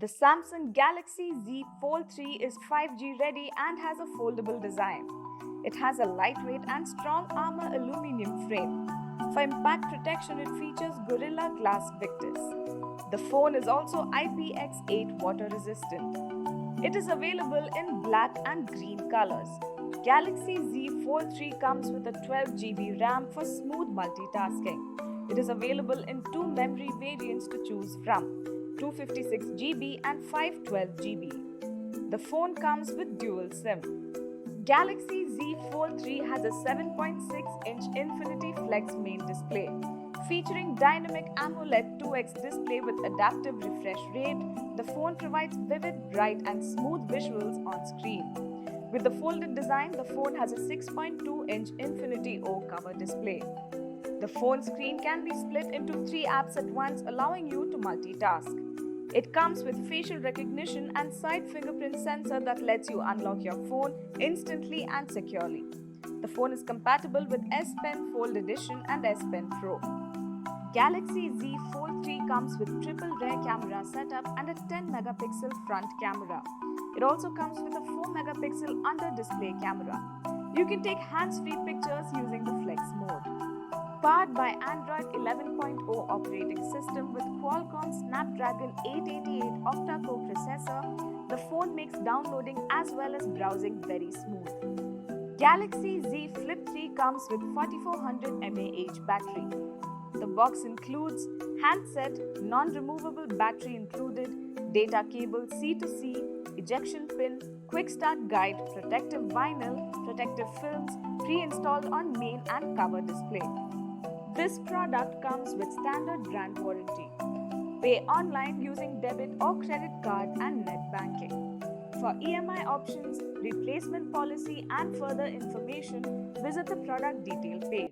The Samsung Galaxy Z Fold3 is 5G ready and has a foldable design. It has a lightweight and strong armor aluminum frame. For impact protection, it features Gorilla Glass Victus. The phone is also IPX8 water resistant. It is available in black and green colors. Galaxy Z Fold3 comes with a 12GB RAM for smooth multitasking. It is available in two memory variants to choose from, 256GB and 512GB. The phone comes with dual SIM. Galaxy Z Fold3 has a 7.6-inch Infinity Flex main display. Featuring dynamic AMOLED 2x display with adaptive refresh rate, the phone provides vivid, bright and smooth visuals on screen. With the folded design, the phone has a 6.2-inch Infinity O cover display. The phone screen can be split into 3 apps at once, allowing you to multitask. It comes with facial recognition and side fingerprint sensor that lets you unlock your phone instantly and securely. The phone is compatible with S Pen Fold Edition and S Pen Pro. Galaxy Z Fold3 comes with triple rear camera setup and a 10-megapixel front camera. It also comes with a 4-megapixel under-display camera. You can take hands-free pictures using the Flex mode. Powered by Android 11.0 operating system with Qualcomm Snapdragon 888 octa-core processor, the phone makes downloading as well as browsing very smooth. Galaxy Z Flip 3 comes with 4400 mAh battery. The box includes handset, non-removable battery included, data cable C to C, ejection pin, quick start guide, protective vinyl, protective films, pre-installed on main and cover display. This product comes with standard brand warranty. Pay online using debit or credit card and net banking. For EMI options, replacement policy and further information, visit the product detail page.